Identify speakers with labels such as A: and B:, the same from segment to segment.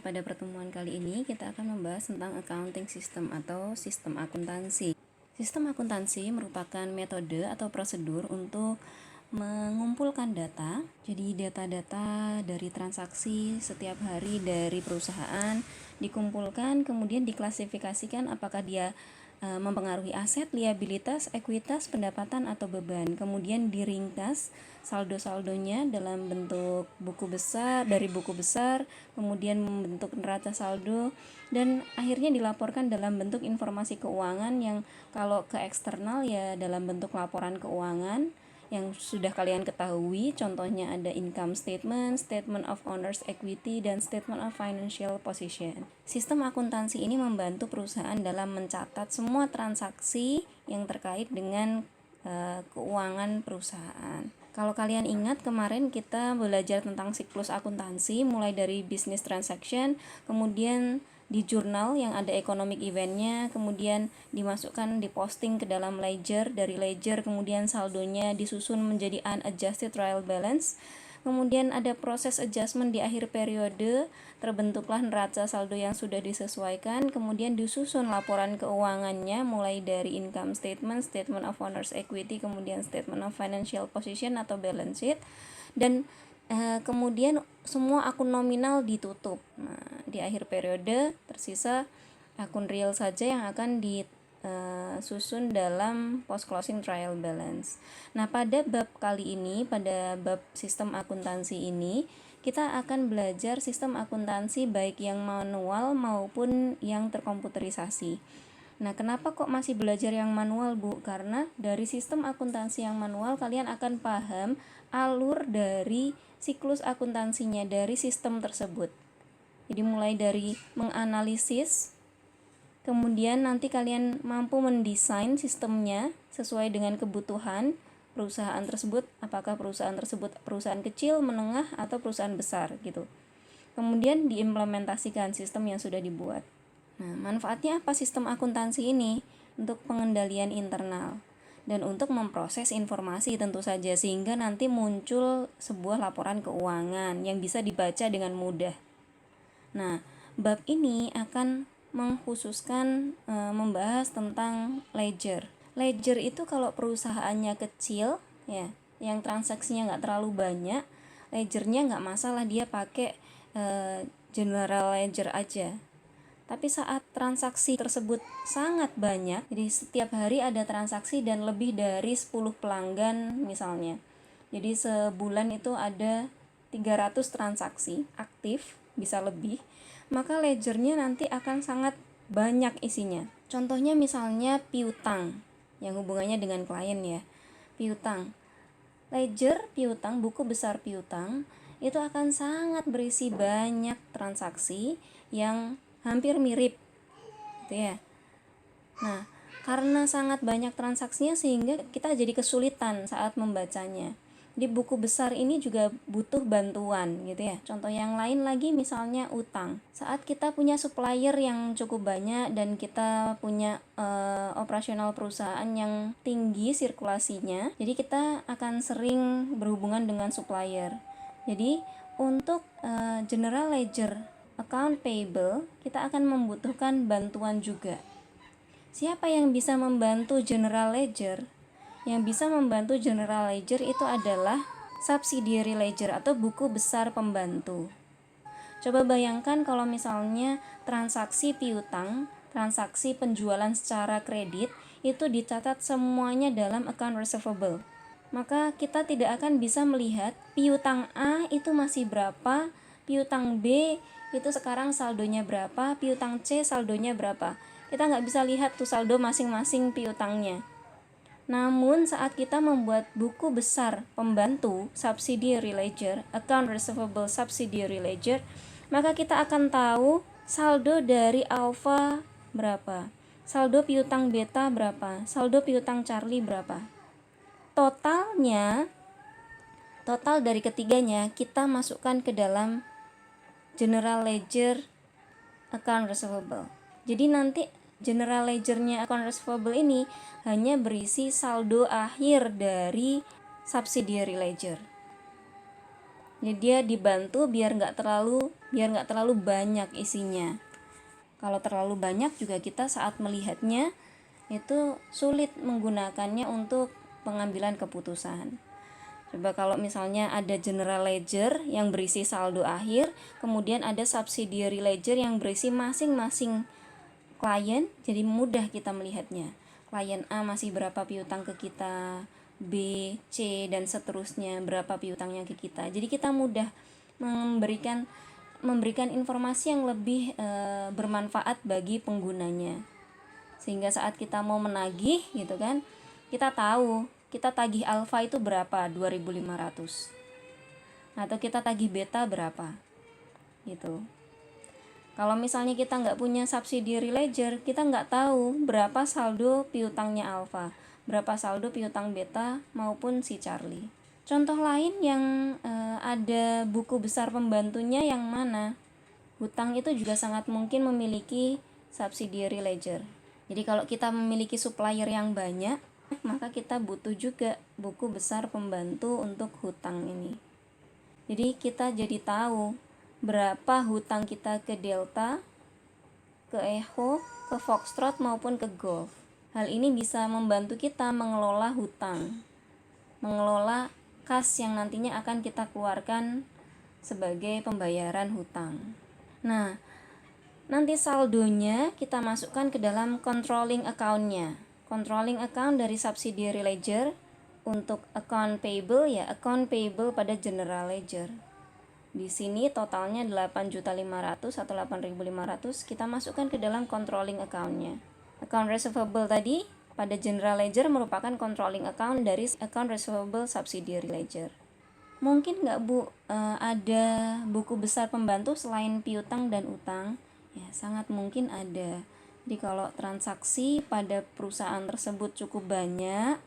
A: pada pertemuan kali ini kita akan membahas tentang accounting system atau sistem akuntansi. Sistem akuntansi merupakan metode atau prosedur untuk mengumpulkan data. Jadi data-data dari transaksi setiap hari dari perusahaan dikumpulkan, kemudian diklasifikasikan apakah dia mempengaruhi aset, liabilitas, ekuitas, pendapatan atau beban. Kemudian diringkas saldo-saldonya dalam bentuk buku besar, dari buku besar, kemudian membentuk neraca saldo, dan akhirnya dilaporkan dalam bentuk informasi keuangan yang kalau ke eksternal ya dalam bentuk laporan keuangan yang sudah kalian ketahui. Contohnya ada income statement, statement of owner's equity, dan statement of financial position. Sistem akuntansi ini membantu perusahaan dalam mencatat semua transaksi yang terkait dengan keuangan perusahaan. Kalau kalian ingat, kemarin kita belajar tentang siklus akuntansi, mulai dari business transaction, kemudian di jurnal yang ada economic eventnya, kemudian dimasukkan, diposting ke dalam ledger, dari ledger kemudian saldonya disusun menjadi unadjusted trial balance, kemudian ada proses adjustment di akhir periode, terbentuklah neraca saldo yang sudah disesuaikan, kemudian disusun laporan keuangannya mulai dari income statement, statement of owner's equity, kemudian statement of financial position atau balance sheet, dan kemudian semua akun nominal ditutup. Nah, di akhir periode tersisa akun real saja yang akan disusun dalam post closing trial balance. Nah, pada bab kali ini, pada bab sistem akuntansi ini, kita akan belajar sistem akuntansi baik yang manual maupun yang terkomputerisasi. Nah, kenapa kok masih belajar yang manual, Bu? Karena dari sistem akuntansi yang manual kalian akan paham alur dari siklus akuntansinya dari sistem tersebut. Jadi mulai dari menganalisis, kemudian nanti kalian mampu mendesain sistemnya sesuai dengan kebutuhan perusahaan tersebut, apakah perusahaan tersebut perusahaan kecil, menengah, atau perusahaan besar gitu. Kemudian diimplementasikan sistem yang sudah dibuat. Nah, manfaatnya apa sistem akuntansi ini? Untuk pengendalian internal dan untuk memproses informasi tentu saja, sehingga nanti muncul sebuah laporan keuangan yang bisa dibaca dengan mudah. Nah, bab ini akan mengkhususkan membahas tentang ledger. Ledger itu kalau perusahaannya kecil ya, yang transaksinya nggak terlalu banyak, ledgernya nggak masalah, dia pakai general ledger aja. Tapi saat transaksi tersebut sangat banyak, jadi setiap hari ada transaksi dan lebih dari 10 pelanggan misalnya. Jadi sebulan itu ada 300 transaksi aktif, bisa lebih, maka ledgernya nanti akan sangat banyak isinya. Contohnya misalnya piutang, yang hubungannya dengan klien ya. Piutang. Ledger piutang, buku besar piutang, itu akan sangat berisi banyak transaksi yang hampir mirip gitu ya. Nah, karena sangat banyak transaksinya sehingga kita jadi kesulitan saat membacanya. Di buku besar ini juga butuh bantuan gitu ya. Contoh yang lain lagi misalnya utang. Saat kita punya supplier yang cukup banyak dan kita punya operasional perusahaan yang tinggi sirkulasinya, jadi kita akan sering berhubungan dengan supplier. Jadi untuk general ledger account payable, kita akan membutuhkan bantuan juga. Siapa yang bisa membantu general ledger? Yang bisa membantu general ledger itu adalah subsidiary ledger atau buku besar pembantu. Coba bayangkan kalau misalnya transaksi piutang, transaksi penjualan secara kredit, itu dicatat semuanya dalam account receivable. Maka kita tidak akan bisa melihat piutang A itu masih berapa, piutang B itu sekarang saldonya berapa, piutang C saldonya berapa. Kita nggak bisa lihat tuh saldo masing-masing piutangnya. Namun saat kita membuat buku besar pembantu subsidiary ledger, account receivable subsidiary ledger, maka kita akan tahu saldo dari alpha berapa, saldo piutang beta berapa, saldo piutang Charlie berapa. Total dari ketiganya kita masukkan ke dalam general ledger account receivable. Jadi nanti general ledgernya account receivable ini hanya berisi saldo akhir dari subsidiary ledger. Jadi dia dibantu biar nggak terlalu banyak isinya. Kalau terlalu banyak juga kita saat melihatnya itu sulit menggunakannya untuk pengambilan keputusan. Coba kalau misalnya ada general ledger yang berisi saldo akhir, kemudian ada subsidiary ledger yang berisi masing-masing klien, jadi mudah kita melihatnya. Klien A masih berapa piutang ke kita, B, C, dan seterusnya berapa piutangnya ke kita. Jadi kita mudah memberikan informasi yang lebih bermanfaat bagi penggunanya. Sehingga saat kita mau menagih gitu kan, kita tahu kita tagih alfa itu berapa, 2.500, atau kita tagih beta berapa gitu. Kalau misalnya kita nggak punya subsidiary ledger, kita nggak tahu berapa saldo piutangnya alfa, berapa saldo piutang beta maupun si Charlie. Contoh lain yang ada buku besar pembantunya yang mana? Hutang itu juga sangat mungkin memiliki subsidiary ledger. Jadi kalau kita memiliki supplier yang banyak, maka kita butuh juga buku besar pembantu untuk hutang ini. Jadi kita jadi tahu berapa hutang kita ke Delta, ke Echo, ke Foxtrot maupun ke Golf. Hal ini bisa membantu kita mengelola hutang, mengelola kas yang nantinya akan kita keluarkan sebagai pembayaran hutang. Nah, nanti saldonya kita masukkan ke dalam controlling account-nya. Controlling account dari subsidiary ledger untuk account payable ya, account payable pada general ledger. Di sini totalnya 8.500.000 atau 8.500 kita masukkan ke dalam controlling account-nya. Account receivable tadi pada general ledger merupakan controlling account dari account receivable subsidiary ledger. Mungkin nggak Bu ada buku besar pembantu selain piutang dan utang? Ya, sangat mungkin ada. Jadi kalau transaksi pada perusahaan tersebut cukup banyak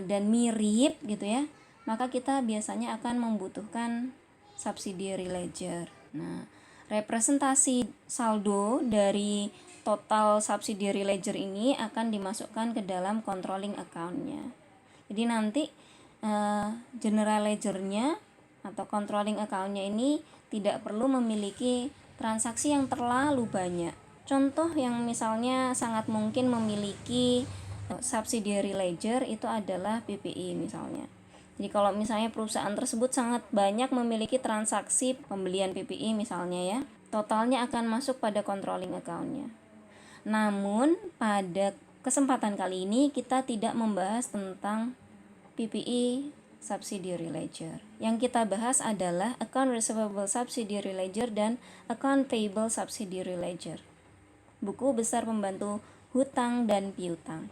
A: dan mirip gitu ya, maka kita biasanya akan membutuhkan subsidiary ledger. Nah, representasi saldo dari total subsidiary ledger ini akan dimasukkan ke dalam controlling account-nya. Jadi nanti general ledger-nya atau controlling account-nya ini tidak perlu memiliki transaksi yang terlalu banyak. Contoh yang misalnya sangat mungkin memiliki subsidiary ledger itu adalah PPI misalnya. Jadi kalau misalnya perusahaan tersebut sangat banyak memiliki transaksi pembelian PPI misalnya ya, totalnya akan masuk pada controlling account-nya. Namun pada kesempatan kali ini kita tidak membahas tentang PPI subsidiary ledger. Yang kita bahas adalah account receivable subsidiary ledger dan account payable subsidiary ledger. Buku besar pembantu hutang dan piutang.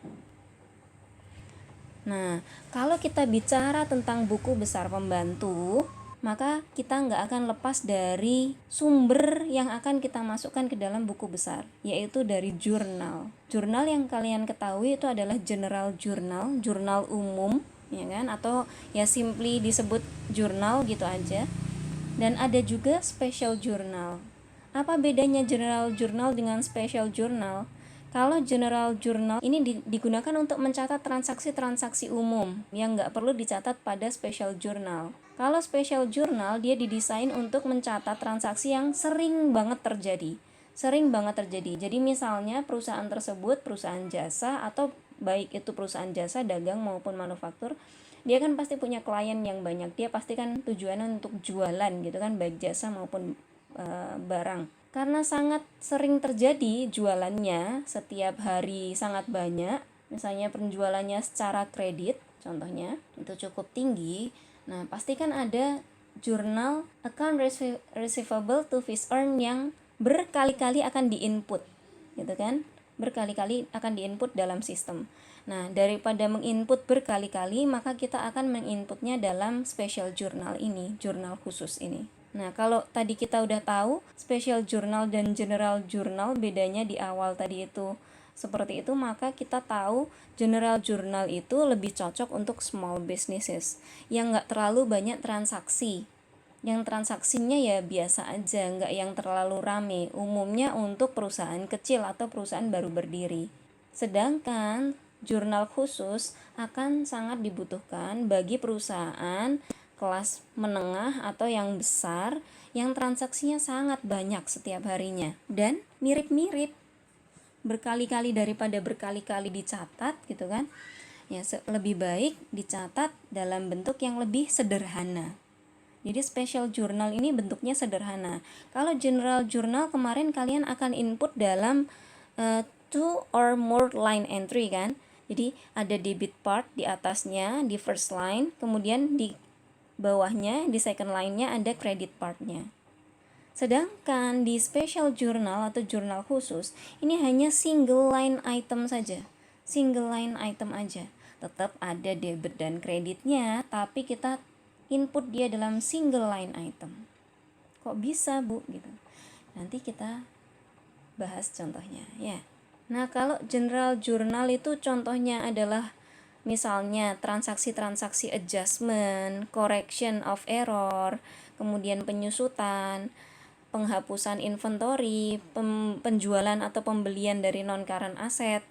A: Nah, kalau kita bicara tentang buku besar pembantu, maka kita nggak akan lepas dari sumber yang akan kita masukkan ke dalam buku besar, yaitu dari jurnal. Jurnal yang kalian ketahui itu adalah general journal, jurnal umum, ya kan? Atau ya simply disebut jurnal gitu aja. Dan ada juga special journal. Apa bedanya general journal dengan special journal? Kalau general journal ini digunakan untuk mencatat transaksi-transaksi umum yang nggak perlu dicatat pada special journal. Kalau special journal dia didesain untuk mencatat transaksi yang sering banget terjadi. Jadi misalnya perusahaan tersebut, perusahaan jasa atau baik itu perusahaan jasa, dagang maupun manufaktur, dia kan pasti punya klien yang banyak. Dia pasti kan tujuannya untuk jualan gitu kan, baik jasa maupun barang. Karena sangat sering terjadi jualannya setiap hari sangat banyak, misalnya penjualannya secara kredit contohnya itu cukup tinggi. Nah, pastikan ada jurnal account receivable to fees earned yang berkali-kali akan diinput gitu kan, berkali-kali akan diinput dalam sistem. Nah, daripada menginput berkali-kali, maka kita akan menginputnya dalam special journal ini, jurnal khusus ini. Nah, kalau tadi kita udah tahu special journal dan general journal bedanya di awal tadi itu seperti itu, maka kita tahu general journal itu lebih cocok untuk small businesses yang nggak terlalu banyak transaksi, yang transaksinya ya biasa aja, nggak yang terlalu rame, umumnya untuk perusahaan kecil atau perusahaan baru berdiri. Sedangkan jurnal khusus akan sangat dibutuhkan bagi perusahaan kelas menengah atau yang besar yang transaksinya sangat banyak setiap harinya dan mirip-mirip berkali-kali daripada berkali-kali dicatat gitu kan. Ya, lebih baik dicatat dalam bentuk yang lebih sederhana. Jadi special journal ini bentuknya sederhana. Kalau general journal kemarin kalian akan input dalam two or more line entry kan. Jadi ada debit part di atasnya di first line, kemudian di bawahnya di second line-nya ada credit part-nya. Sedangkan di special journal atau jurnal khusus ini hanya single line item saja. Single line item aja. Tetap ada debit dan kreditnya, tapi kita input dia dalam single line item. Kok bisa, Bu? Gitu. Nanti kita bahas contohnya ya. Nah, kalau general journal itu contohnya adalah misalnya transaksi-transaksi adjustment, correction of error, kemudian penyusutan, penghapusan inventory, penjualan atau pembelian dari non-current asset,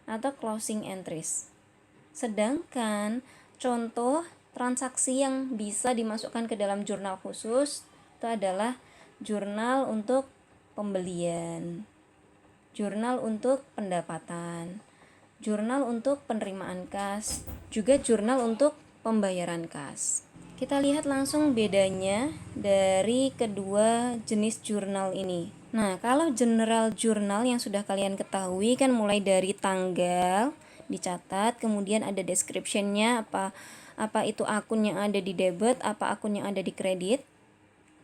A: atau closing entries. Sedangkan contoh transaksi yang bisa dimasukkan ke dalam jurnal khusus itu adalah jurnal untuk pembelian, jurnal untuk pendapatan, jurnal untuk penerimaan kas, juga jurnal untuk pembayaran kas. Kita lihat langsung bedanya dari kedua jenis jurnal ini. Nah, kalau general journal yang sudah kalian ketahui kan mulai dari tanggal dicatat, kemudian ada description-nya, apa itu akun yang ada di debit, apa akun yang ada di kredit,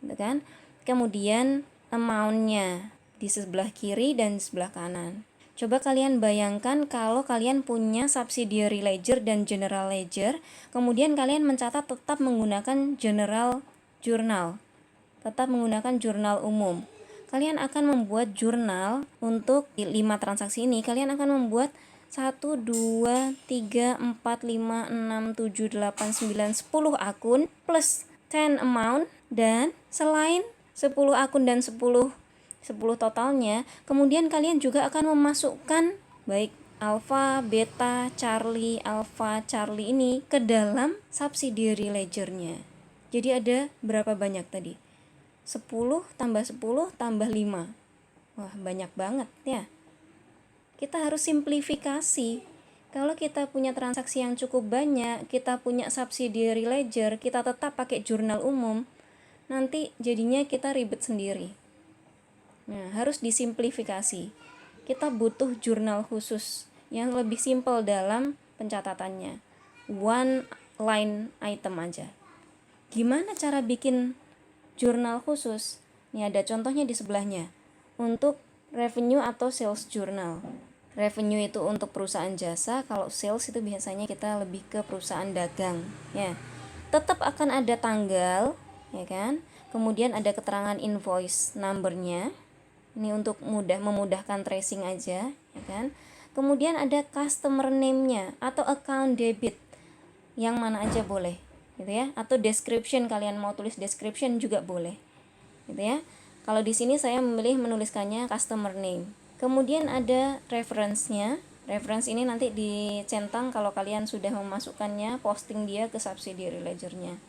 A: gitu kan? Kemudian amount-nya di sebelah kiri dan sebelah kanan. Coba kalian bayangkan kalau kalian punya subsidiary ledger dan general ledger, kemudian kalian mencatat tetap menggunakan general journal, tetap menggunakan jurnal umum. Kalian akan membuat jurnal untuk 5 transaksi ini, kalian akan membuat 1, 2, 3, 4, 5, 6, 7, 8, 9, 10 akun plus 10 amount, dan selain 10 akun dan 10 totalnya, kemudian kalian juga akan memasukkan baik alpha, beta, charlie, alpha, charlie ini ke dalam subsidiary ledger-nya. Jadi ada berapa banyak tadi? 10 tambah 10 tambah 5. Wah, banyak banget ya. Kita harus simplifikasi. Kalau kita punya transaksi yang cukup banyak, kita punya subsidiary ledger, kita tetap pakai jurnal umum, nanti jadinya kita ribet sendiri. Nah, harus disimplifikasi. Kita butuh jurnal khusus yang lebih simpel dalam pencatatannya. One line item aja. Gimana cara bikin jurnal khusus? Ini ada contohnya di sebelahnya. Untuk revenue atau sales journal. Revenue itu untuk perusahaan jasa, kalau sales itu biasanya kita lebih ke perusahaan dagang, ya. Tetap akan ada tanggal, ya kan? Kemudian ada keterangan invoice number-nya. Ini untuk memudahkan tracing aja, ya kan? Kemudian ada customer name-nya atau account debit. Yang mana aja boleh, gitu ya. Atau description, kalian mau tulis description juga boleh. Gitu ya. Kalau di sini saya memilih menuliskannya customer name. Kemudian ada reference-nya. Reference ini nanti dicentang kalau kalian sudah memasukkannya, posting dia ke subsidiary ledger-nya.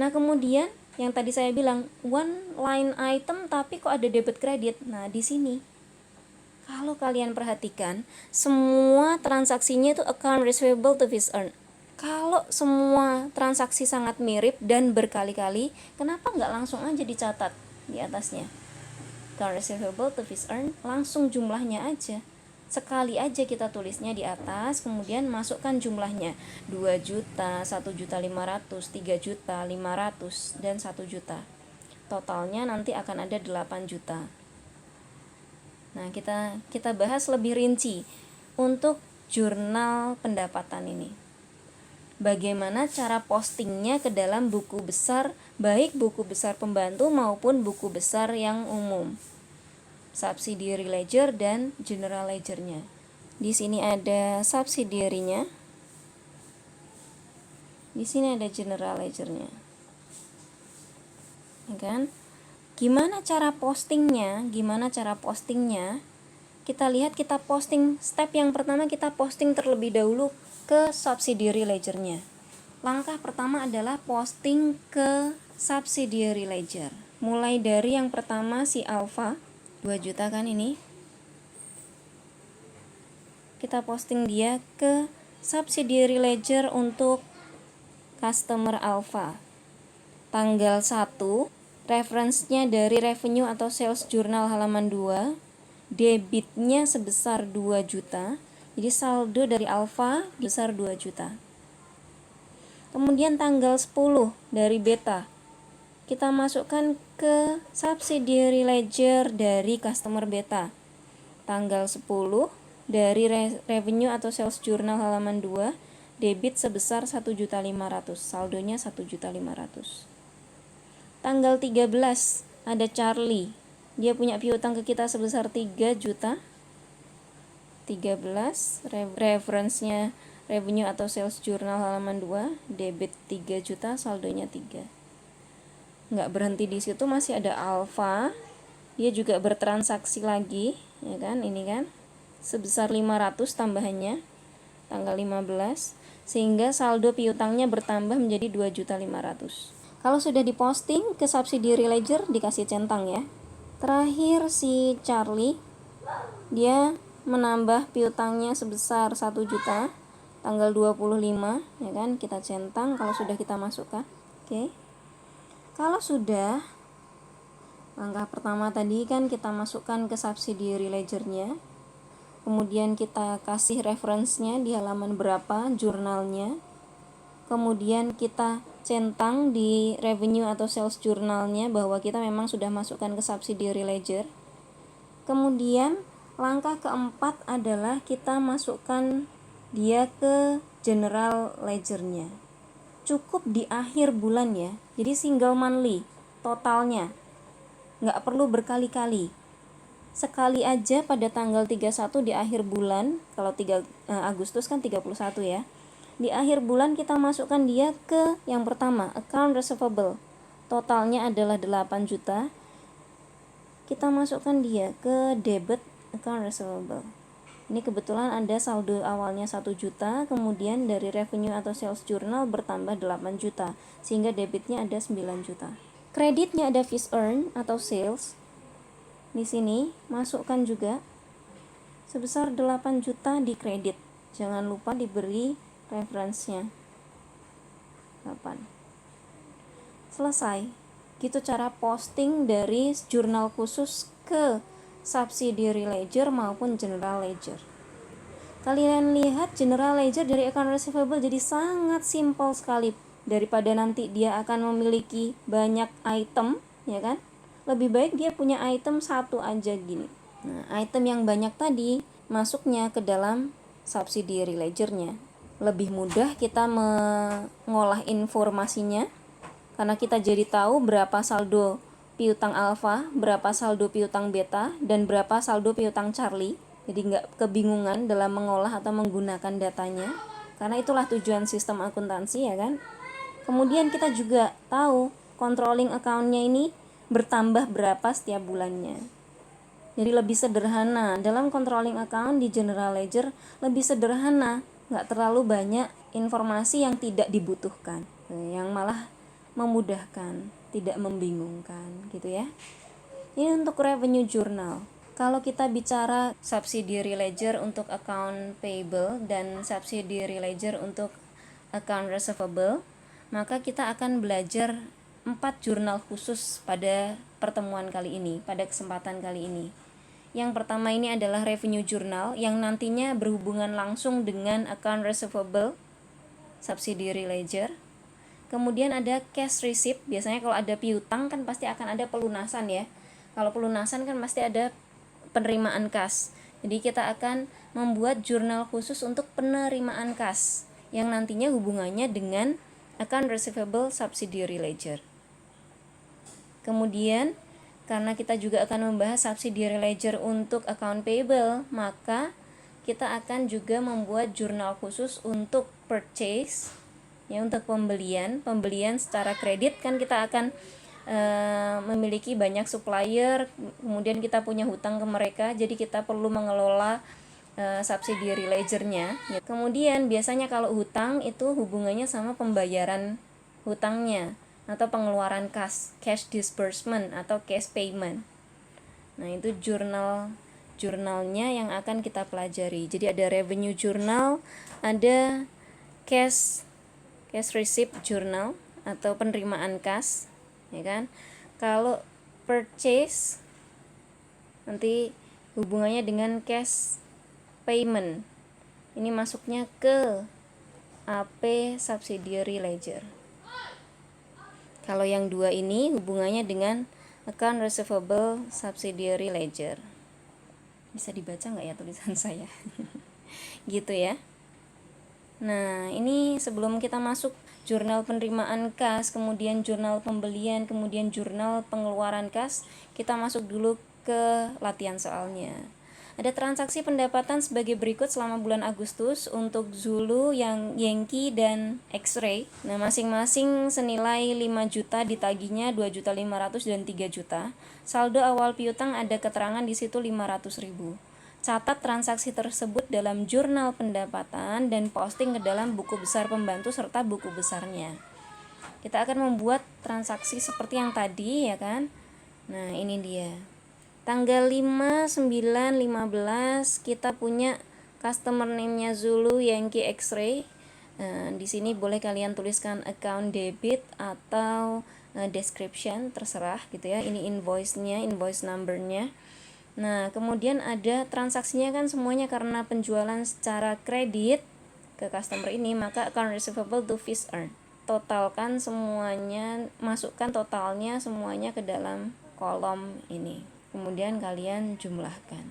A: Nah, kemudian yang tadi saya bilang one line item tapi kok ada debit kredit. Nah, di sini kalau kalian perhatikan semua transaksinya itu account receivable to fees earned. Kalau semua transaksi sangat mirip dan berkali-kali, kenapa nggak langsung aja dicatat di atasnya? Account receivable to fees earned, langsung jumlahnya aja. Sekali aja kita tulisnya di atas, kemudian masukkan jumlahnya 2 juta, 1.500.000, 3 juta, 500, dan 1 juta. Totalnya nanti akan ada 8 juta. Nah, kita bahas lebih rinci untuk jurnal pendapatan ini. Bagaimana cara postingnya ke dalam buku besar, baik buku besar pembantu maupun buku besar yang umum. Subsidiary ledger dan general ledger-nya. Di sini ada subsidiary-nya. Di sini ada general ledger-nya. Ya kan? Gimana cara postingnya? Kita lihat, kita posting step yang pertama, kita posting terlebih dahulu ke subsidiary ledger-nya. Langkah pertama adalah posting ke subsidiary ledger. Mulai dari yang pertama si Alpha, 2 juta kan ini. Kita posting dia ke subsidiary ledger untuk customer Alpha. Tanggal 1, reference-nya dari revenue atau sales journal halaman 2, debitnya sebesar 2 juta. Jadi saldo dari Alpha besar 2 juta. Kemudian tanggal 10 dari Beta, kita masukkan ke subsidiary ledger dari customer Beta. Tanggal 10 dari revenue atau sales journal halaman 2, debit sebesar 1.500.000, saldonya 1.500.000. Tanggal 13 ada Charlie, dia punya piutang ke kita sebesar 3 juta. 13, reference-nya revenue atau sales journal halaman 2, debit 3 juta, saldonya 3. Nggak berhenti di situ, masih ada Alpha, dia juga bertransaksi lagi, ya kan, ini kan, sebesar 500 tambahannya, tanggal 15, sehingga saldo piutangnya bertambah menjadi 2.500.000. Kalau sudah diposting ke subsidiary ledger, dikasih centang ya. Terakhir si Charlie, dia menambah piutangnya sebesar 1 juta, tanggal 25, ya kan, kita centang kalau sudah kita masukkan. Oke. Kalau sudah, langkah pertama tadi kan kita masukkan ke subsidiary ledgernya, kemudian kita kasih reference-nya di halaman berapa jurnalnya, kemudian kita centang di revenue atau sales jurnalnya bahwa kita memang sudah masukkan ke subsidiary ledger. Kemudian langkah keempat adalah kita masukkan dia ke general ledgernya. Cukup di akhir bulan ya, jadi single monthly totalnya, nggak perlu berkali-kali. Sekali aja pada tanggal 31 di akhir bulan, kalau Agustus kan 31 ya. Di akhir bulan kita masukkan dia ke yang pertama, account receivable. Totalnya adalah 8 juta. Kita masukkan dia ke debit account receivable. Ini kebetulan ada saldo awalnya 1 juta, kemudian dari revenue atau sales journal bertambah 8 juta, sehingga debitnya ada 9 juta. Kreditnya ada fees earn atau sales. Di sini masukkan juga sebesar 8 juta di kredit. Jangan lupa diberi referensinya. 8. Selesai. Gitu cara posting dari jurnal khusus ke subsidiary ledger maupun general ledger. Kalian lihat general ledger dari account receivable jadi sangat simpel sekali, daripada nanti dia akan memiliki banyak item, ya kan? Lebih baik dia punya item satu aja gini. Nah, item yang banyak tadi masuknya ke dalam subsidiary ledgernya. Lebih mudah kita mengolah informasinya karena kita jadi tahu berapa saldo piutang Alpha, berapa saldo piutang Beta, dan berapa saldo piutang Charlie. Jadi nggak kebingungan dalam mengolah atau menggunakan datanya, karena itulah tujuan sistem akuntansi, ya kan. Kemudian kita juga tahu controlling account-nya ini bertambah berapa setiap bulannya. Jadi lebih sederhana dalam controlling account di general ledger, lebih sederhana, nggak terlalu banyak informasi yang tidak dibutuhkan, yang malah memudahkan, tidak membingungkan gitu ya. Ini untuk revenue journal. Kalau kita bicara subsidiary ledger untuk account payable dan subsidiary ledger untuk account receivable, maka kita akan belajar 4 jurnal khusus pada pertemuan kali ini, pada kesempatan kali ini. Yang pertama ini adalah revenue journal yang nantinya berhubungan langsung dengan account receivable subsidiary ledger. Kemudian ada cash receipt, biasanya kalau ada piutang kan pasti akan ada pelunasan ya. Kalau pelunasan kan pasti ada penerimaan kas. Jadi kita akan membuat jurnal khusus untuk penerimaan kas yang nantinya hubungannya dengan account receivable subsidiary ledger. Kemudian karena kita juga akan membahas subsidiary ledger untuk account payable, maka kita akan juga membuat jurnal khusus untuk purchase, ya, untuk pembelian secara kredit. Kan kita akan memiliki banyak supplier, kemudian kita punya hutang ke mereka, jadi kita perlu mengelola subsidiary ledgernya. Kemudian biasanya kalau hutang itu hubungannya sama pembayaran hutangnya atau pengeluaran cash disbursement atau cash payment. Nah, itu jurnalnya yang akan kita pelajari. Jadi ada revenue journal, ada cash receipt journal atau penerimaan kas, ya kan? Kalau purchase nanti hubungannya dengan cash payment. Ini masuknya ke AP subsidiary ledger. Kalau yang dua ini hubungannya dengan account receivable subsidiary ledger. Bisa dibaca nggak ya tulisan saya? Gitu ya. Nah, ini sebelum kita masuk jurnal penerimaan kas, kemudian jurnal pembelian, kemudian jurnal pengeluaran kas, kita masuk dulu ke latihan soalnya. Ada transaksi pendapatan sebagai berikut selama bulan Agustus untuk Zulu, Yankee, dan X-Ray. Nah, masing-masing senilai 5 juta, ditagihnya 2.500.000 dan 3 juta. Saldo awal piutang ada keterangan di situ 500.000. Catat transaksi tersebut dalam jurnal pendapatan dan posting ke dalam buku besar pembantu serta buku besarnya. Kita akan membuat transaksi seperti yang tadi, ya kan? Nah, ini dia. Tanggal 5, 9, 15 kita punya customer name-nya Zulu, Yankee, X-Ray. Di sini boleh kalian tuliskan account debit atau description, terserah gitu ya. Ini invoice-nya, invoice number-nya. Nah, kemudian ada transaksinya kan semuanya karena penjualan secara kredit ke customer ini, maka account receivable to fees earned. Totalkan semuanya, masukkan totalnya semuanya ke dalam kolom ini. Kemudian kalian jumlahkan.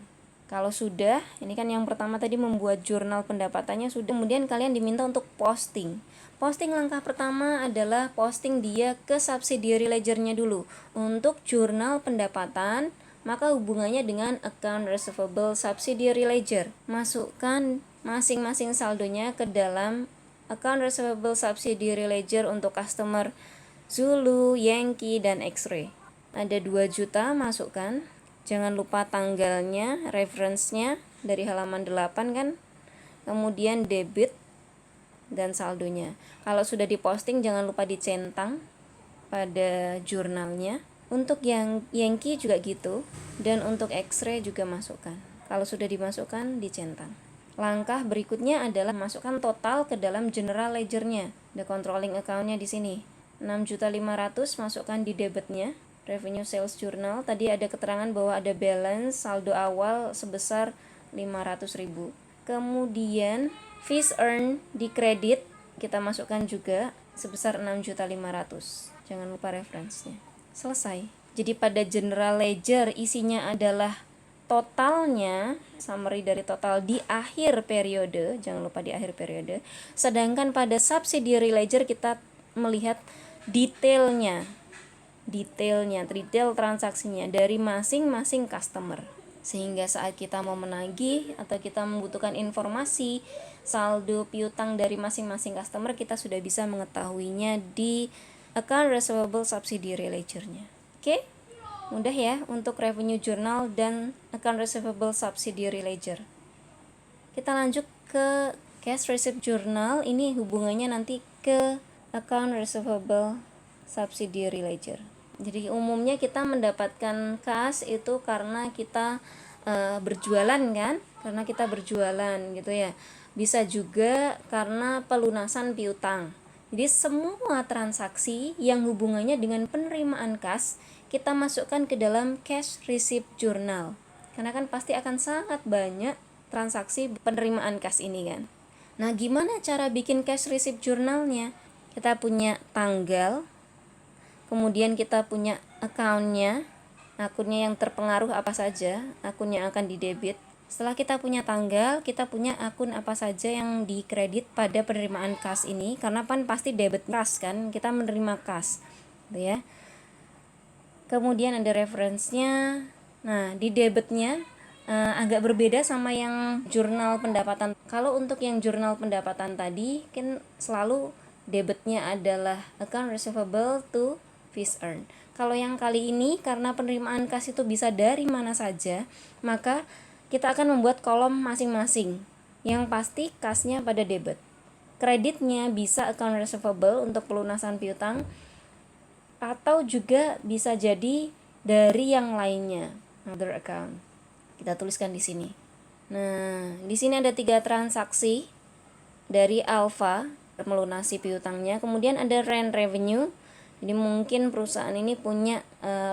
A: Kalau sudah, ini kan yang pertama tadi membuat jurnal pendapatannya sudah, kemudian kalian diminta untuk posting. Posting langkah pertama adalah posting dia ke subsidiary ledger-nya dulu. Untuk jurnal pendapatan, maka hubungannya dengan account receivable subsidiary ledger. Masukkan masing-masing saldonya ke dalam account receivable subsidiary ledger untuk customer Zulu, Yankee, dan X-Ray. Ada 2 juta, masukkan. Jangan lupa tanggalnya, reference-nya dari halaman 8 kan. Kemudian debit dan saldonya. Kalau sudah diposting jangan lupa dicentang pada jurnalnya. Untuk yang Yankee juga gitu, dan untuk X-Ray juga masukkan. Kalau sudah dimasukkan, dicentang. Langkah berikutnya adalah masukkan total ke dalam general ledger-nya. Ada controlling account-nya di sini. 6.500.000 masukkan di debitnya. Revenue sales journal, tadi ada keterangan bahwa ada balance saldo awal sebesar 500.000. Kemudian fees earned di kredit kita masukkan juga sebesar 6.500.000. Jangan lupa referensinya. Selesai. Jadi pada general ledger isinya adalah totalnya, summary dari total di akhir periode, jangan lupa di akhir periode. Sedangkan pada subsidiary ledger kita melihat detail transaksinya dari masing-masing customer. Sehingga saat kita mau menagih atau kita membutuhkan informasi saldo piutang dari masing-masing customer, kita sudah bisa mengetahuinya di account receivable subsidiary ledger-nya. Oke? Mudah ya untuk revenue journal dan account receivable subsidiary ledger. Kita lanjut ke cash receipt journal. Ini hubungannya nanti ke account receivable subsidiary ledger. Jadi umumnya kita mendapatkan kas itu karena kita berjualan kan, karena kita berjualan gitu ya. Bisa juga karena pelunasan piutang. Jadi semua transaksi yang hubungannya dengan penerimaan kas kita masukkan ke dalam cash receipt journal. Karena kan pasti akan sangat banyak transaksi penerimaan kas ini kan. Nah, gimana cara bikin cash receipt journalnya? Kita punya tanggal, kemudian kita punya akunnya yang terpengaruh apa saja, akun yang akan didebit. Setelah kita punya tanggal, kita punya akun apa saja yang dikredit pada penerimaan kas ini, karena kan pasti debit kas kan, kita menerima kas gitu ya. Kemudian ada referensinya. Nah, di debitnya agak berbeda sama yang jurnal pendapatan. Kalau untuk yang jurnal pendapatan tadi kan selalu debitnya adalah account receivable to fees earned. Kalau yang kali ini karena penerimaan kas itu bisa dari mana saja, maka kita akan membuat kolom masing-masing. Yang pasti kasnya pada debit. Kreditnya bisa account receivable untuk pelunasan piutang, atau juga bisa jadi dari yang lainnya, other account. Kita tuliskan di sini. Nah, di sini ada 3 transaksi dari Alfa melunasi piutangnya. Kemudian ada rent revenue. Jadi mungkin perusahaan ini punya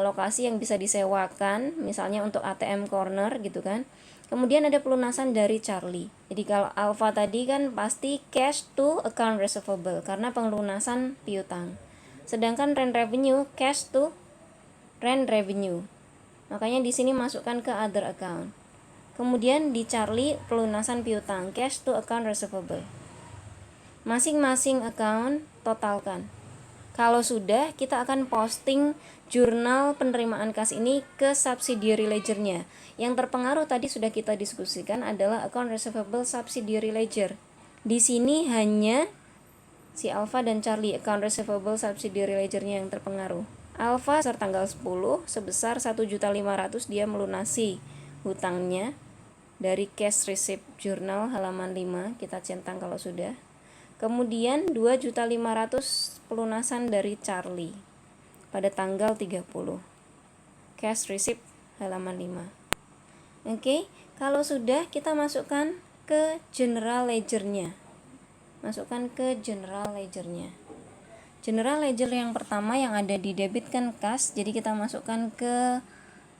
A: lokasi yang bisa disewakan, misalnya untuk ATM corner gitu kan. Kemudian ada pelunasan dari Charlie. Jadi kalau Alfa tadi kan pasti cash to account receivable karena pelunasan piutang. Sedangkan rent revenue cash to rent revenue. Makanya di sini masukkan ke other account. Kemudian di Charlie pelunasan piutang cash to account receivable. Masing-masing account totalkan. Kalau sudah, kita akan posting jurnal penerimaan kas ini ke subsidiary ledger-nya. Yang terpengaruh tadi sudah kita diskusikan adalah account receivable subsidiary ledger. Di sini hanya si Alfa dan Charlie account receivable subsidiary ledger-nya yang terpengaruh. Alfa tanggal 10 sebesar 1.500.000 dia melunasi hutangnya dari cash receipt journal halaman 5, kita centang kalau sudah. Kemudian 2.500.000 pelunasan dari Charlie pada tanggal 30. Cash receipt halaman 5. Oke, kalau sudah kita masukkan ke general ledger-nya. Masukkan ke general ledger-nya. General ledger yang pertama yang ada di debit kan kas, jadi kita masukkan ke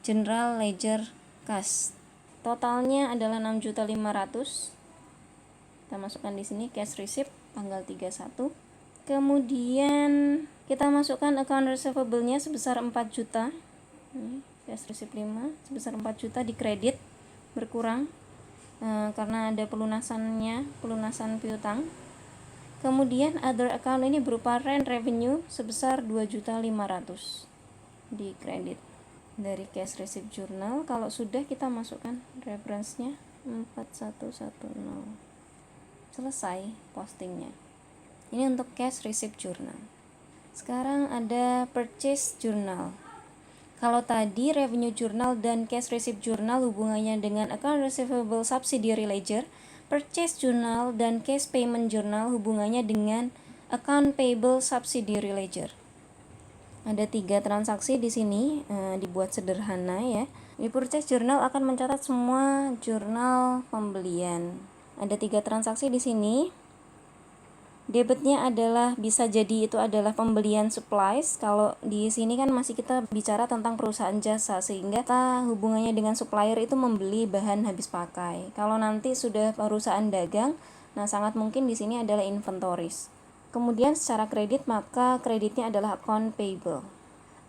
A: general ledger kas. Totalnya adalah 6.500.000. Kita masukkan di sini cash receipt tanggal 31. Kemudian kita masukkan account receivable-nya sebesar 4 juta. Cash receipt 5 sebesar 4 juta di kredit berkurang karena ada pelunasan piutang. Kemudian other account ini berupa rent revenue sebesar 2.500.000 di kredit dari cash receipt journal. Kalau sudah kita masukkan reference-nya 4110. Selesai postingnya. Ini untuk cash receipt journal. Sekarang ada purchase journal. Kalau tadi revenue journal dan cash receipt journal hubungannya dengan account receivable subsidiary ledger, purchase journal dan cash payment journal hubungannya dengan account payable subsidiary ledger. Ada 3 transaksi di sini, dibuat sederhana ya. Di purchase journal akan mencatat semua jurnal pembelian. Ada 3 transaksi di sini. Debitnya adalah bisa jadi itu adalah pembelian supplies. Kalau di sini kan masih kita bicara tentang perusahaan jasa, sehingga kita hubungannya dengan supplier itu membeli bahan habis pakai. Kalau nanti sudah perusahaan dagang, nah sangat mungkin di sini adalah inventories. Kemudian secara kredit maka kreditnya adalah account payable.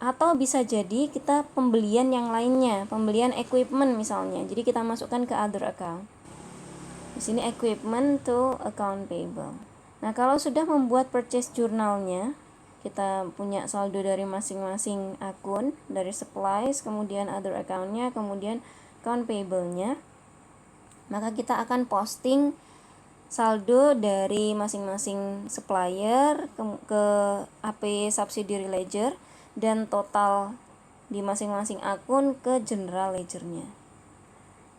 A: Atau bisa jadi kita pembelian yang lainnya, pembelian equipment misalnya. Jadi kita masukkan ke other account. Di sini equipment to account payable. Nah, kalau sudah membuat purchase journalnya, kita punya saldo dari masing-masing akun, dari supplies, kemudian other account-nya, kemudian account payable-nya, maka kita akan posting saldo dari masing-masing supplier ke AP subsidiary ledger dan total di masing-masing akun ke general ledger-nya.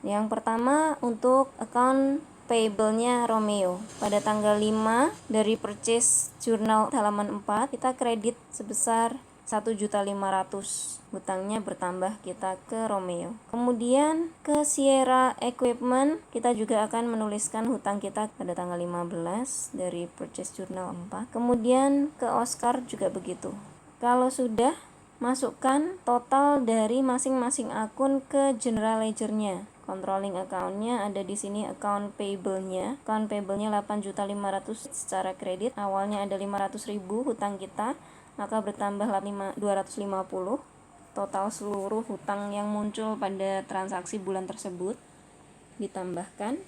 A: Yang pertama untuk account payable-nya Romeo. Pada tanggal 5 dari purchase journal halaman 4, kita kredit sebesar 1.500.000. Hutangnya bertambah kita ke Romeo. Kemudian ke Sierra Equipment, kita juga akan menuliskan hutang kita pada tanggal 15 dari purchase journal 4. Kemudian ke Oscar juga begitu. Kalau sudah, masukkan total dari masing-masing akun ke general ledger-nya. Controlling account-nya ada di sini, account payable-nya. Account payable-nya 8.500.000 secara kredit. Awalnya ada 500.000 hutang kita, maka bertambah 250. Total seluruh hutang yang muncul pada transaksi bulan tersebut ditambahkan.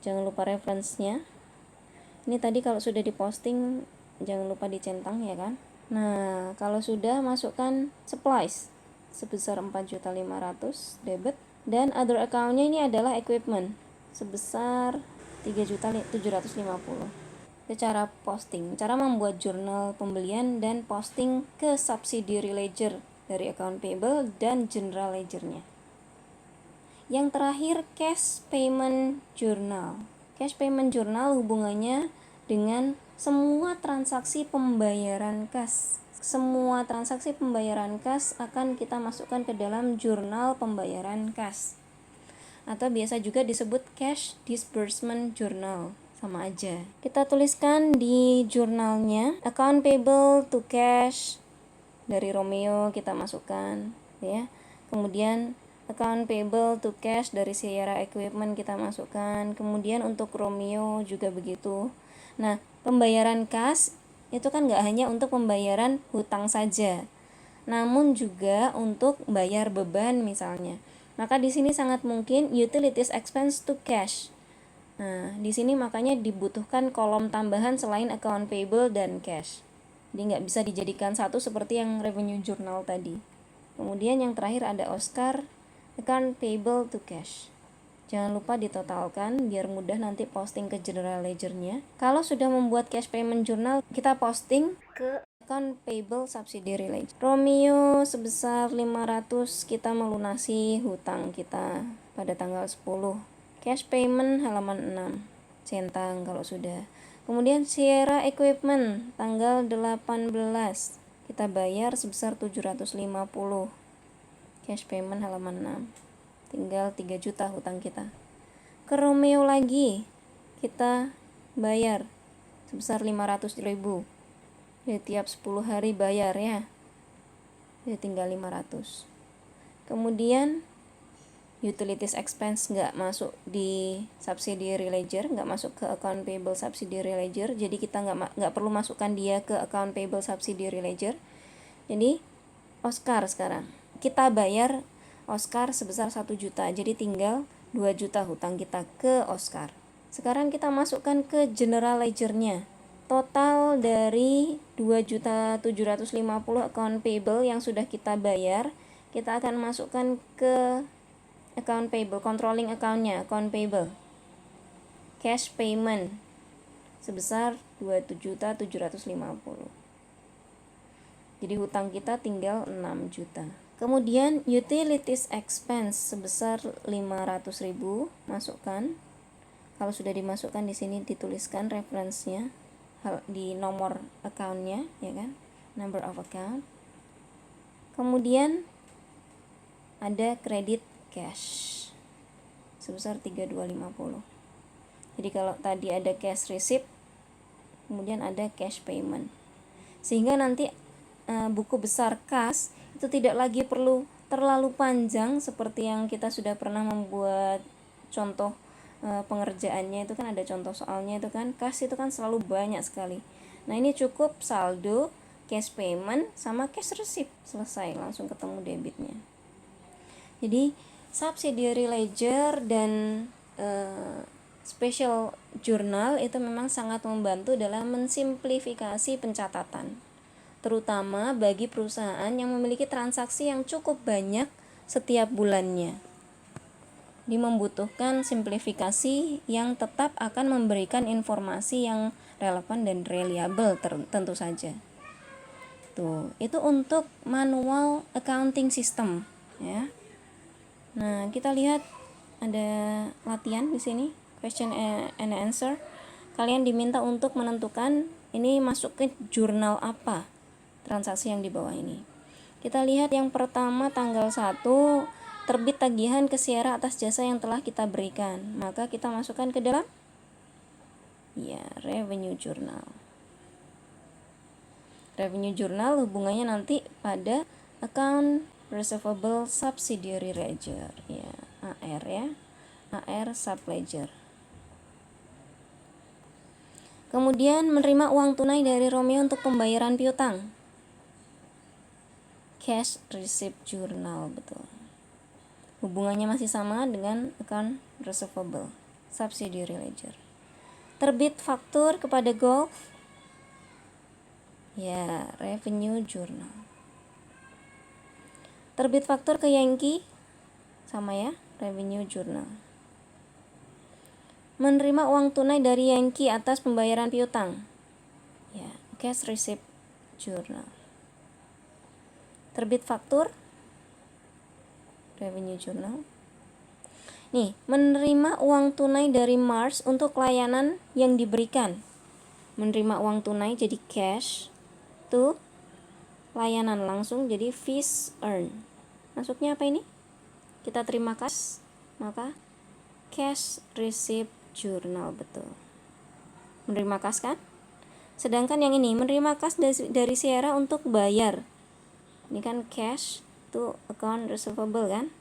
A: Jangan lupa reference-nya. Ini tadi kalau sudah diposting jangan lupa dicentang ya kan. Nah, kalau sudah masukkan supplies sebesar 4.500.000 debit. Dan other account-nya ini adalah equipment sebesar 3.750. Itu cara posting, cara membuat jurnal pembelian dan posting ke subsidiary ledger dari account payable dan general ledger-nya. Yang terakhir, cash payment journal. Cash payment journal hubungannya dengan semua transaksi pembayaran kas. Semua transaksi pembayaran kas akan kita masukkan ke dalam jurnal pembayaran kas, atau biasa juga disebut cash disbursement journal, sama aja. Kita tuliskan di jurnalnya account payable to cash dari Romeo, kita masukkan ya. Kemudian account payable to cash dari Sierra Equipment kita masukkan. Kemudian untuk Romeo juga begitu. Nah, pembayaran kas itu kan nggak hanya untuk pembayaran hutang saja, namun juga untuk bayar beban misalnya. Maka di sini sangat mungkin utilities expense to cash. Nah, di sini makanya dibutuhkan kolom tambahan selain account payable dan cash. Jadi nggak bisa dijadikan satu seperti yang revenue journal tadi. Kemudian yang terakhir ada Oscar, account payable to cash. Jangan lupa ditotalkan biar mudah nanti posting ke general ledger-nya. Kalau sudah membuat cash payment journal, kita posting ke account payable subsidiary ledger. Romeo sebesar 500, kita melunasi hutang kita pada tanggal 10. Cash payment halaman 6. Centang kalau sudah. Kemudian Sierra Equipment tanggal 18, kita bayar sebesar 750. Cash payment halaman 6. Tinggal 3 juta hutang kita. Ke Romeo lagi kita bayar sebesar 500.000. Jadi tiap 10 hari bayar ya. Jadi tinggal 500. Kemudian utilities expense nggak masuk di subsidiary ledger, nggak masuk ke account payable subsidiary ledger, jadi kita nggak perlu masukkan dia ke account payable subsidiary ledger. Jadi Oscar sekarang kita bayar Oscar sebesar 1 juta, jadi tinggal 2 juta hutang kita ke Oscar. Sekarang kita masukkan ke general ledger-nya. Total dari 2.750 account payable yang sudah kita bayar, kita akan masukkan ke account payable, controlling account-nya, account payable. Cash payment sebesar 2.750. Jadi hutang kita tinggal 6 juta. Kemudian utilities expense sebesar 500.000 masukkan. Kalau sudah dimasukkan di sini dituliskan reference-nya di nomor account-nya, ya kan? Number of account. Kemudian ada credit cash sebesar 3250. Jadi kalau tadi ada cash receipt, kemudian ada cash payment. Sehingga nanti buku besar kas itu tidak lagi perlu terlalu panjang seperti yang kita sudah pernah membuat contoh pengerjaannya, itu kan ada contoh soalnya, itu kan kas itu kan selalu banyak sekali. Nah, ini cukup saldo, cash payment sama cash receipt, selesai, langsung ketemu debitnya. Jadi subsidiary ledger dan special journal itu memang sangat membantu dalam mensimplifikasi pencatatan, terutama bagi perusahaan yang memiliki transaksi yang cukup banyak setiap bulannya. Dia membutuhkan simplifikasi yang tetap akan memberikan informasi yang relevan dan reliable tentu saja. Tuh, itu untuk manual accounting system ya. Nah, kita lihat ada latihan di sini, question and answer. Kalian diminta untuk menentukan ini masuk ke jurnal apa transaksi yang di bawah ini. Kita lihat yang pertama tanggal 1, terbit tagihan ke Sierra atas jasa yang telah kita berikan. Maka kita masukkan ke dalam ya revenue journal. Revenue journal hubungannya nanti pada account receivable subsidiary ledger ya, AR ya, AR sub ledger. Kemudian menerima uang tunai dari Romeo untuk pembayaran piutang, cash receipt journal, betul. Hubungannya masih sama dengan account receivable subsidiary ledger. Terbit faktur kepada Golf ya, revenue journal. Terbit faktur ke Yankee sama ya, revenue journal. Menerima uang tunai dari Yankee atas pembayaran piutang ya, cash receipt journal. Terbit faktur, revenue journal. Nih, menerima uang tunai dari Mars untuk layanan yang diberikan. Menerima uang tunai jadi cash, tuh layanan langsung jadi fees earn. Masuknya apa ini? Kita terima cash, maka cash receipt journal, betul. Menerima cash kan? Sedangkan yang ini menerima cash dari Sierra untuk bayar. Ini kan cash to account receivable kan?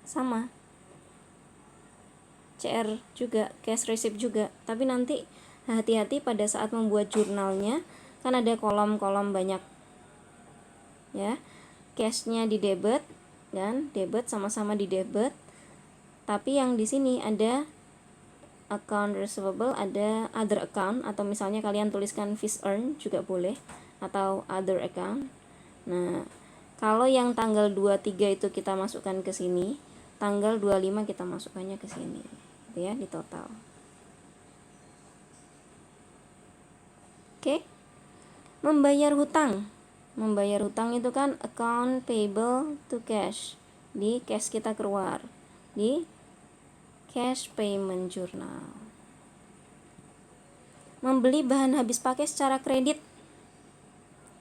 A: Sama. CR juga, cash receipt juga. Tapi nanti hati-hati pada saat membuat jurnalnya, kan ada kolom-kolom banyak. Ya. Cashnya di debit kan? Debit sama-sama di debit. Tapi yang di sini ada account receivable, ada other account, atau misalnya kalian tuliskan fees earn juga boleh, atau other account. Nah, kalau yang tanggal 23 itu kita masukkan ke sini, tanggal 25 kita masukkannya ke sini. Gitu ya, di total. Oke. Membayar hutang. Membayar hutang itu kan account payable to cash. Di cash kita keluar. Di cash payment journal. Membeli bahan habis pakai secara kredit.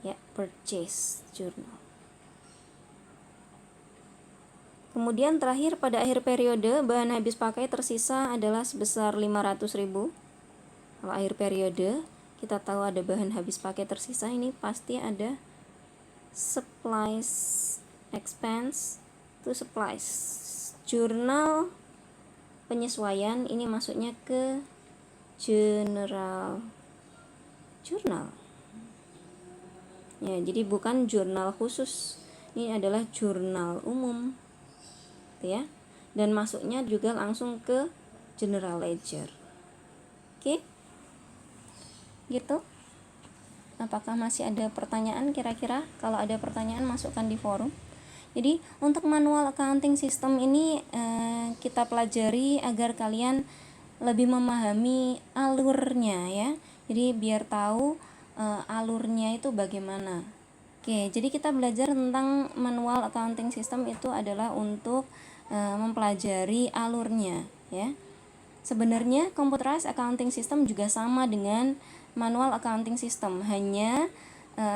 A: Ya, purchase journal. Kemudian terakhir pada akhir periode bahan habis pakai tersisa adalah sebesar 500.000. Kalau akhir periode kita tahu ada bahan habis pakai tersisa, ini pasti ada supplies expense to supplies. Jurnal penyesuaian ini masuknya ke general journal. Ya, jadi bukan jurnal khusus. Ini adalah jurnal umum. Ya, dan masuknya juga langsung ke general ledger. Oke, gitu. Apakah masih ada pertanyaan kira-kira? Kalau ada pertanyaan masukkan di forum. Jadi untuk manual accounting system ini kita pelajari agar kalian lebih memahami alurnya ya. Jadi biar tahu alurnya itu bagaimana. Oke, jadi kita belajar tentang manual accounting system itu adalah untuk mempelajari alurnya ya. Sebenarnya computerized accounting system juga sama dengan manual accounting system, hanya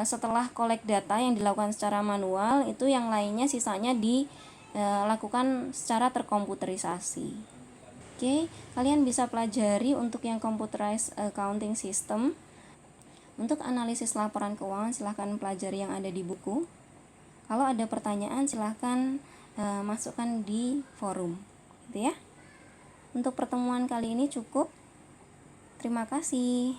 A: setelah collect data yang dilakukan secara manual, itu yang lainnya sisanya dilakukan secara terkomputerisasi. Oke, kalian bisa pelajari untuk yang computerized accounting system. Untuk analisis laporan keuangan silahkan pelajari yang ada di buku. Kalau ada pertanyaan silahkan masukkan di forum, gitu ya. Untuk pertemuan kali ini cukup. Terima kasih.